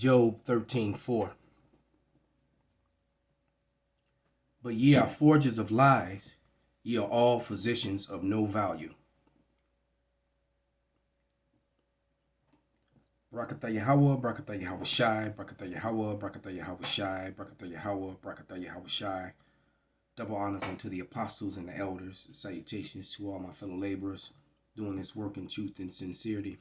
Job 13:4. But ye are forgers of lies, ye are all physicians of no value. Brakatha Yahweh, Brakatha Yahweh Shai, Brakatha Yahweh, Brakatha Yahweh Shai, Brakatha Yahweh, Brakatha Yahweh Shai. Double honors unto the apostles and the elders. Salutations to all my fellow laborers doing this work in truth and sincerity,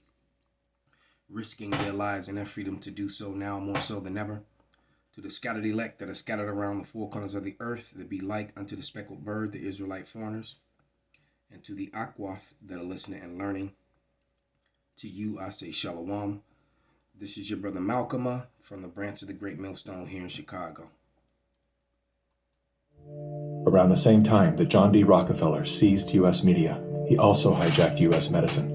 risking their lives and their freedom to do so now more so than ever. To the scattered elect that are scattered around the four corners of the earth, that be like unto the speckled bird, the Israelite foreigners. And to the Akwath that are listening and learning, to you I say Shalom. This is your brother Malcolm from the branch of the Great Millstone here in Chicago. Around the same time that John D. Rockefeller seized U.S. media, he also hijacked U.S. medicine.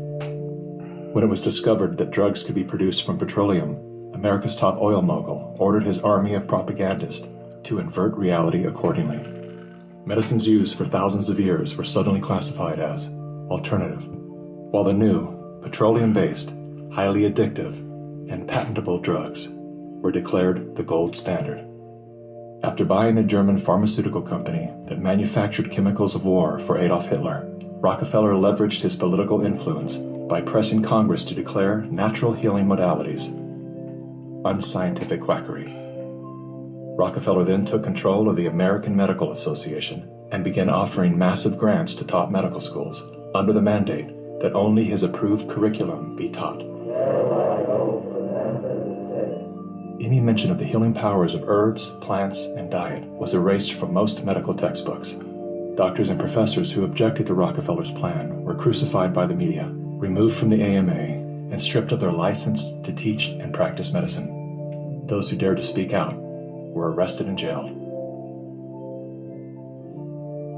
When it was discovered that drugs could be produced from petroleum, America's top oil mogul ordered his army of propagandists to invert reality accordingly. Medicines used for thousands of years were suddenly classified as alternative, while the new, petroleum-based, highly addictive, and patentable drugs were declared the gold standard. After buying a German pharmaceutical company that manufactured chemicals of war for Adolf Hitler, Rockefeller leveraged his political influence by pressing Congress to declare natural healing modalities unscientific quackery. Rockefeller then took control of the American Medical Association and began offering massive grants to top medical schools under the mandate that only his approved curriculum be taught. Any mention of the healing powers of herbs, plants, and diet was erased from most medical textbooks. Doctors and professors who objected to Rockefeller's plan were crucified by the media, removed from the AMA, and stripped of their license to teach and practice medicine. Those who dared to speak out were arrested and jailed.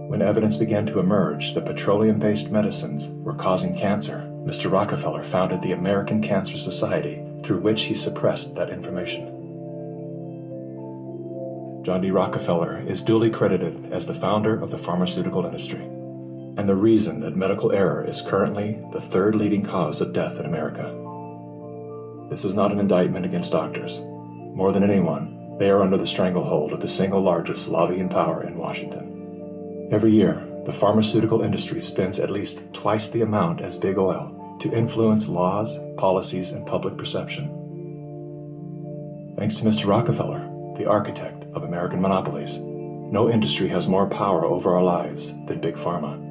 When evidence began to emerge that petroleum-based medicines were causing cancer, Mr. Rockefeller founded the American Cancer Society, through which he suppressed that information. John D. Rockefeller is duly credited as the founder of the pharmaceutical industry, and the reason that medical error is currently the third leading cause of death in America. This is not an indictment against doctors. More than anyone, they are under the stranglehold of the single largest lobbying power in Washington. Every year, the pharmaceutical industry spends at least twice the amount as big oil to influence laws, policies, and public perception. Thanks to Mr. Rockefeller, the architect of American monopolies, no industry has more power over our lives than Big Pharma.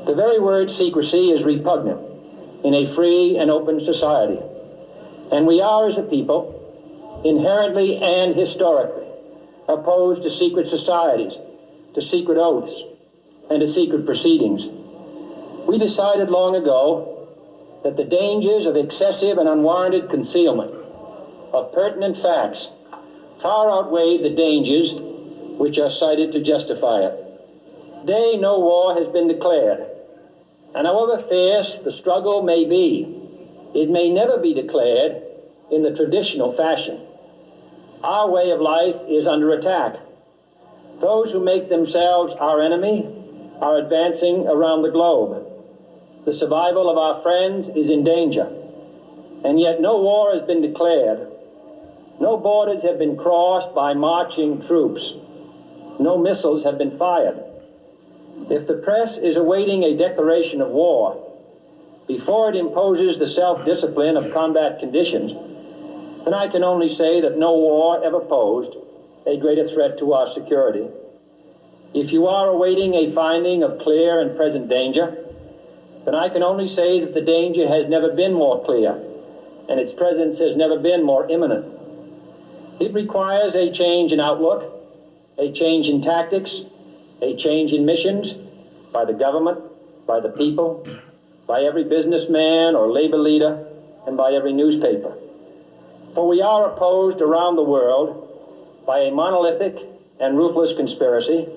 The very word secrecy is repugnant in a free and open society, and we are, as a people, inherently and historically opposed to secret societies, to secret oaths, and to secret proceedings. We decided long ago that the dangers of excessive and unwarranted concealment of pertinent facts far outweighed the dangers which are cited to justify it. Today, no war has been declared, and however fierce the struggle may be, it may never be declared in the traditional fashion. Our way of life is under attack. Those who make themselves our enemy are advancing around the globe. The survival of our friends is in danger, and yet no war has been declared. No borders have been crossed by marching troops. No missiles have been fired. If the press is awaiting a declaration of war before it imposes the self-discipline of combat conditions, then I can only say that no war ever posed a greater threat to our security. If you are awaiting a finding of clear and present danger, then I can only say that the danger has never been more clear, and its presence has never been more imminent. It requires a change in outlook, a change in tactics, a change in missions by the government, by the people, by every businessman or labor leader, and by every newspaper. For we are opposed around the world by a monolithic and ruthless conspiracy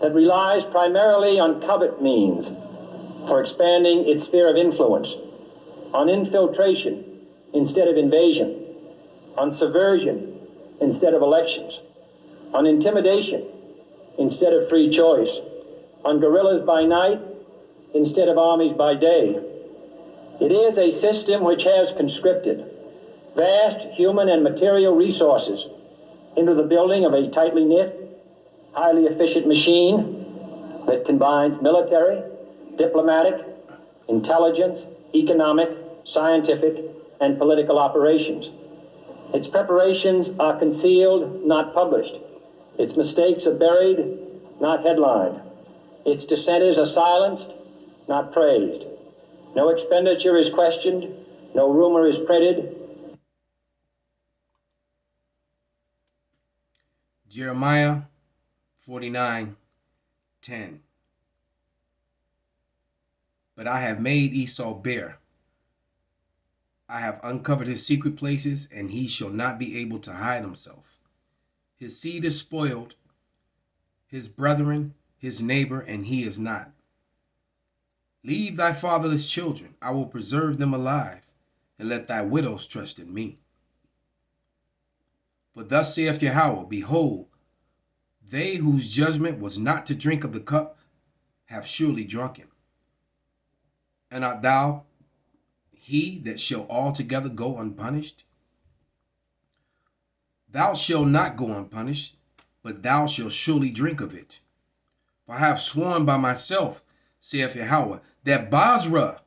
that relies primarily on covert means for expanding its sphere of influence, on infiltration instead of invasion, on subversion instead of elections, on intimidation instead of free choice, on guerrillas by night instead of armies by day. It is a system which has conscripted vast human and material resources into the building of a tightly knit, highly efficient machine that combines military, diplomatic, intelligence, economic, scientific, and political operations. Its preparations are concealed, not published. Its mistakes are buried, not headlined. Its dissenters are silenced, not praised. No expenditure is questioned, no rumor is printed. Jeremiah 49:10. But I have made Esau bare. I have uncovered his secret places, and he shall not be able to hide himself. His seed is spoiled, his brethren, his neighbor, and he is not. Leave thy fatherless children, I will preserve them alive, and let thy widows trust in me. For thus saith Yahweh, behold, they whose judgment was not to drink of the cup have surely drunken. And art thou he that shall altogether go unpunished? Thou shalt not go unpunished, but thou shalt surely drink of it. For I have sworn by myself, saith Yahweh, that Basra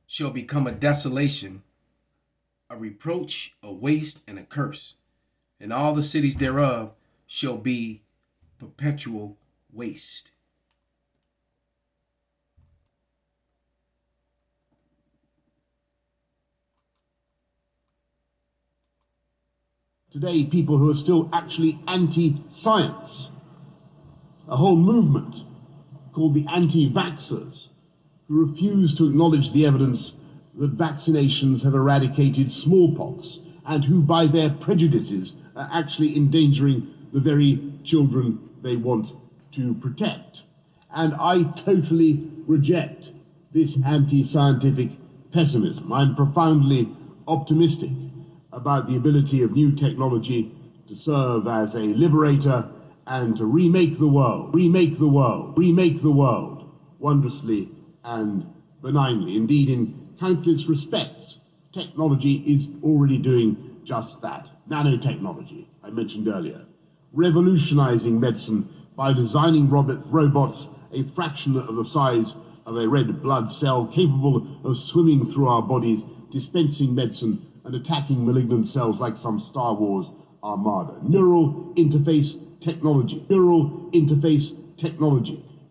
shall become a desolation, a reproach, a waste, and a curse, and all the cities thereof shall be perpetual waste. Today, people who are still actually anti-science, a whole movement called the anti-vaxxers, who refuse to acknowledge the evidence that vaccinations have eradicated smallpox and who, by their prejudices, are actually endangering the very children they want to protect. And I totally reject this anti-scientific pessimism. I'm profoundly optimistic about the ability of new technology to serve as a liberator and to remake the world wondrously and benignly. Indeed, in countless respects, technology is already doing just that. Nanotechnology, I mentioned earlier, revolutionizing medicine by designing robots a fraction of the size of a red blood cell, capable of swimming through our bodies, dispensing medicine and attacking malignant cells like some Star Wars armada. Neural interface technology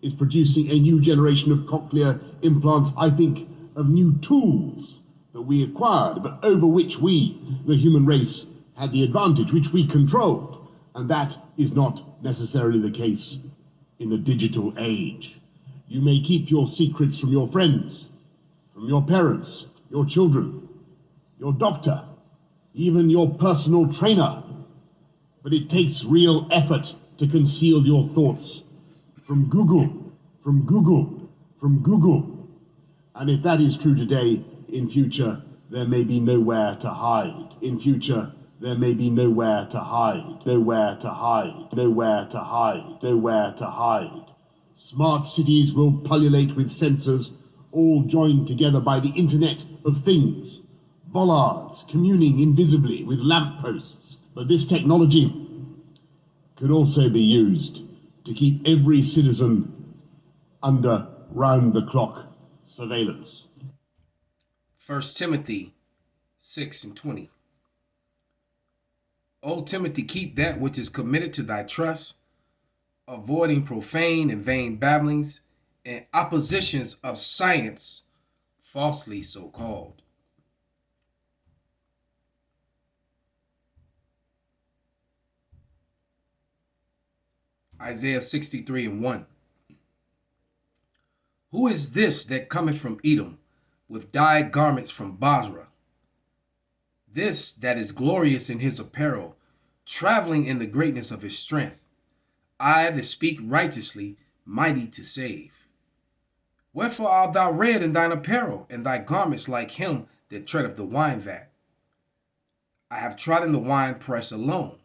is producing a new generation of cochlear implants, I think, of new tools that we acquired, but over which we, the human race, had the advantage, which we controlled. And that is not necessarily the case in the digital age. You may keep your secrets from your friends, from your parents, your children, your doctor, even your personal trainer, but it takes real effort to conceal your thoughts from Google. And if that is true today, in future, there may be nowhere to hide. Smart cities will pullulate with sensors, all joined together by the Internet of Things. Bollards communing invisibly with lampposts. But this technology could also be used to keep every citizen under round-the-clock surveillance. 1 Timothy 6:20. O Timothy, keep that which is committed to thy trust, avoiding profane and vain babblings and oppositions of science, falsely so called. Isaiah 63:1. Who is this that cometh from Edom with dyed garments from Basra? This that is glorious in his apparel, traveling in the greatness of his strength. I that speak righteously, mighty to save. Wherefore art thou red in thine apparel, and thy garments like him that treadeth the wine vat? I have trodden the winepress alone,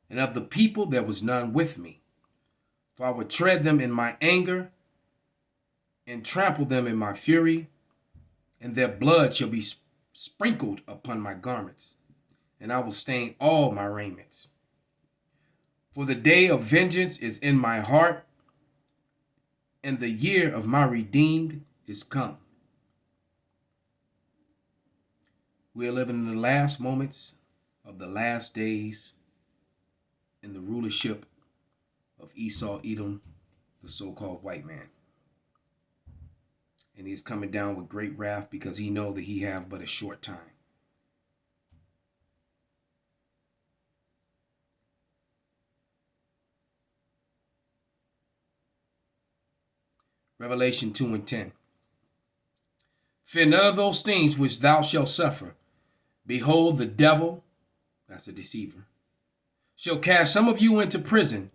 and of the people there was none with me. For I would tread them in my anger, and trample them in my fury, and their blood shall be sprinkled upon my garments, and I will stain all my raiments. For the day of vengeance is in my heart, and the year of my redeemed is come. We are living in the last moments of the last days in the rulership of Esau, Edom, the so-called white man. And he is coming down with great wrath because he know that he have but a short time. Revelation 2 and 10. Fear none of those things which thou shalt suffer. Behold, the devil, that's a deceiver, shall cast some of you into prison,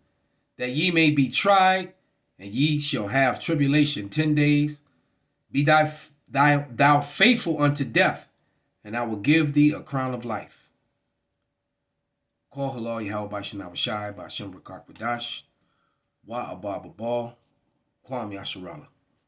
that ye may be tried, and ye shall have tribulation 10 days. Be thou faithful unto death, and I will give thee a crown of life. Call halal Yahweh B'Shem Abishai B'Shem Rakak B'Dash Wa Abba Babal Kwam Yasharallah.